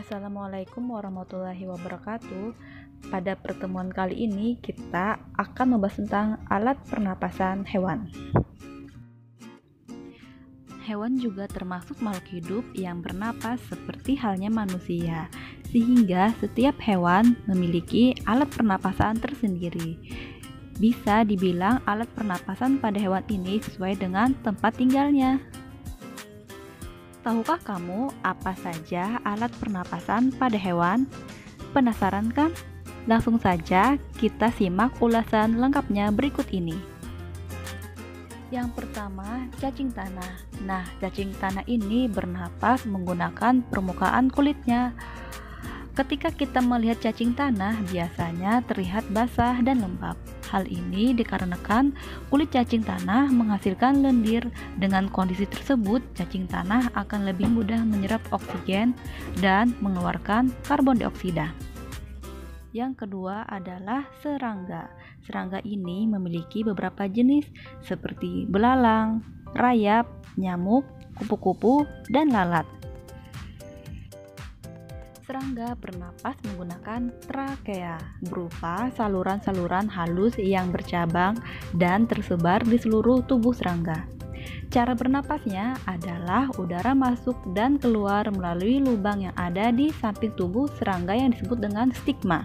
Assalamualaikum warahmatullahi wabarakatuh. Pada pertemuan kali ini kita akan membahas tentang alat pernapasan hewan. Hewan juga termasuk makhluk hidup yang bernapas seperti halnya manusia, sehingga setiap hewan memiliki alat pernapasan tersendiri. Bisa dibilang alat pernapasan pada hewan ini sesuai dengan tempat tinggalnya. Tahukah kamu apa saja alat pernapasan pada hewan? Penasaran kan? Langsung saja kita simak ulasan lengkapnya berikut ini. Yang pertama, cacing tanah. Nah, cacing tanah ini bernapas menggunakan permukaan kulitnya. Ketika kita melihat cacing tanah, biasanya terlihat basah dan lembab. Hal ini dikarenakan kulit cacing tanah menghasilkan lendir. Dengan kondisi tersebut, cacing tanah akan lebih mudah menyerap oksigen dan mengeluarkan karbon dioksida. Yang kedua adalah serangga. Serangga ini memiliki beberapa jenis seperti belalang, rayap, nyamuk, kupu-kupu, dan lalat. Serangga bernapas menggunakan trakea, berupa saluran-saluran halus yang bercabang dan tersebar di seluruh tubuh serangga. Cara bernapasnya adalah udara masuk dan keluar melalui lubang yang ada di samping tubuh serangga yang disebut dengan stigma.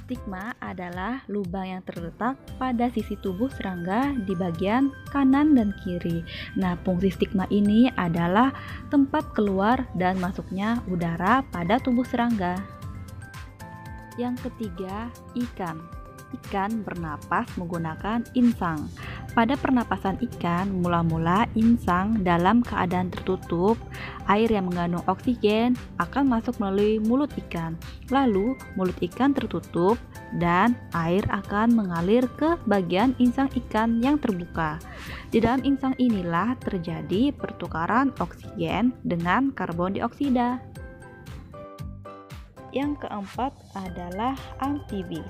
Stigma adalah lubang yang terletak pada sisi tubuh serangga di bagian kanan dan kiri. Nah, fungsi stigma ini adalah tempat keluar dan masuknya udara pada tubuh serangga. Yang ketiga, ikan. Ikan bernapas menggunakan insang. Pada pernapasan ikan, mula-mula insang dalam keadaan tertutup, air yang mengandung oksigen akan masuk melalui mulut ikan. Lalu, mulut ikan tertutup dan air akan mengalir ke bagian insang ikan yang terbuka. Di dalam insang inilah terjadi pertukaran oksigen dengan karbon dioksida. Yang keempat adalah amfibi.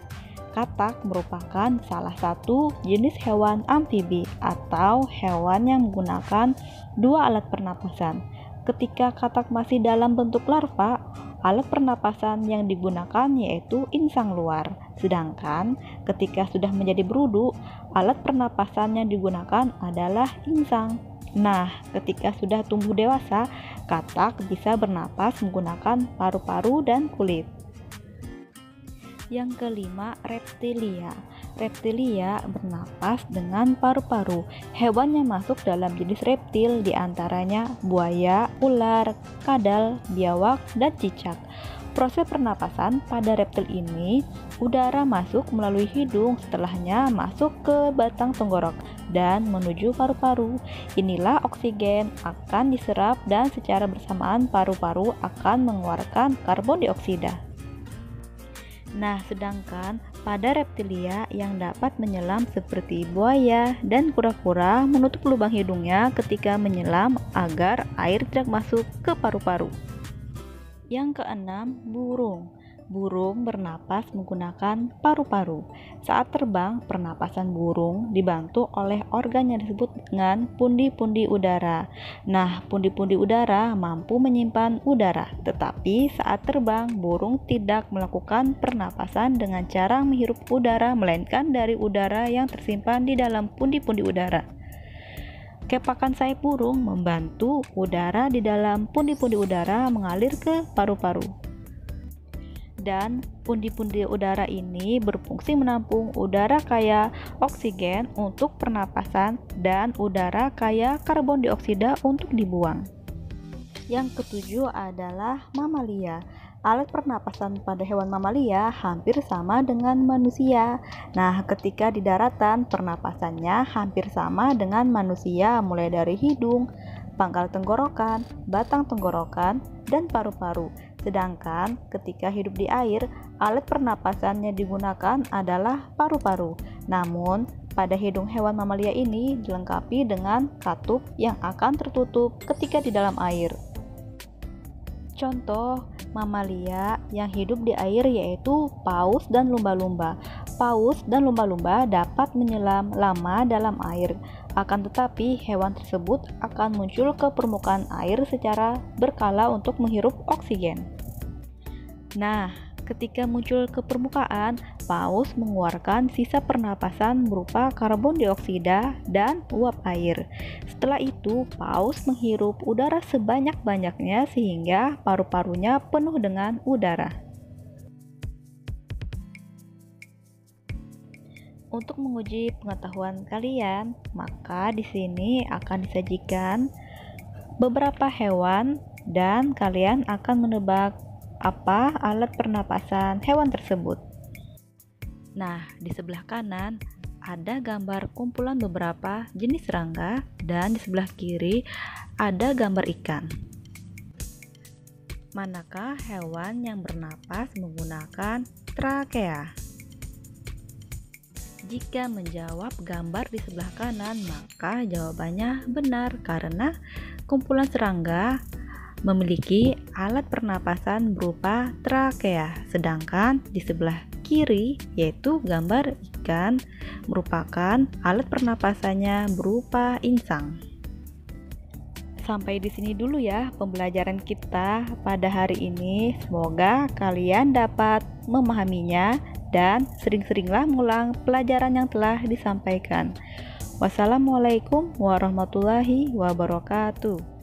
Katak merupakan salah satu jenis hewan amfibi atau hewan yang menggunakan dua alat pernapasan. Ketika katak masih dalam bentuk larva, alat pernapasan yang digunakan yaitu insang luar. Sedangkan ketika sudah menjadi berudu, alat pernapasan yang digunakan adalah insang. Nah, ketika sudah tumbuh dewasa, katak bisa bernapas menggunakan paru-paru dan kulit. Yang kelima, reptilia. Reptilia bernapas dengan paru-paru. Hewan yang masuk dalam jenis reptil diantaranya buaya, ular, kadal, biawak, dan cicak. Proses pernapasan pada reptil ini, udara masuk melalui hidung, setelahnya masuk ke batang tenggorok dan menuju paru-paru. Inilah oksigen akan diserap dan secara bersamaan paru-paru akan mengeluarkan karbon dioksida. Nah, sedangkan pada reptilia yang dapat menyelam seperti buaya dan kura-kura menutup lubang hidungnya ketika menyelam agar air tidak masuk ke paru-paru. Yang keenam, burung. Burung bernapas menggunakan paru-paru. Saat terbang, pernapasan burung dibantu oleh organ yang disebut dengan pundi-pundi udara. Nah, pundi-pundi udara mampu menyimpan udara, tetapi saat terbang, burung tidak melakukan pernapasan dengan cara menghirup udara, melainkan dari udara yang tersimpan di dalam pundi-pundi udara. Kepakan sayap burung membantu udara di dalam pundi-pundi udara mengalir ke paru-paru. Dan pundi-pundi udara ini berfungsi menampung udara kaya oksigen untuk pernapasan dan udara kaya karbon dioksida untuk dibuang. Yang ketujuh adalah mamalia. Alat pernapasan pada hewan mamalia hampir sama dengan manusia. Nah, ketika di daratan, pernapasannya hampir sama dengan manusia, mulai dari hidung, pangkal tenggorokan, batang tenggorokan, dan paru-paru. Sedangkan ketika hidup di air, alat pernapasan yang digunakan adalah paru-paru. Namun, pada hidung hewan mamalia ini dilengkapi dengan katup yang akan tertutup ketika di dalam air. Contoh mamalia yang hidup di air yaitu paus dan lumba-lumba. Paus dan lumba-lumba dapat menyelam lama dalam air. Akan tetapi, hewan tersebut akan muncul ke permukaan air secara berkala untuk menghirup oksigen. Nah, ketika muncul ke permukaan, paus mengeluarkan sisa pernapasan berupa karbon dioksida dan uap air. Setelah itu, paus menghirup udara sebanyak-banyaknya sehingga paru-parunya penuh dengan udara. Untuk menguji pengetahuan kalian, maka di sini akan disajikan beberapa hewan dan kalian akan menebak apa alat pernapasan hewan tersebut. Nah, di sebelah kanan ada gambar kumpulan beberapa jenis serangga dan di sebelah kiri ada gambar ikan. Manakah hewan yang bernapas menggunakan trakea? Jika menjawab gambar di sebelah kanan, maka jawabannya benar karena kumpulan serangga memiliki alat pernapasan berupa trakea, sedangkan di sebelah kiri yaitu gambar ikan merupakan alat pernapasannya berupa insang. Sampai di sini dulu ya pembelajaran kita pada hari ini. Semoga kalian dapat memahaminya dan sering-seringlah mengulang pelajaran yang telah disampaikan. Wassalamualaikum warahmatullahi wabarakatuh.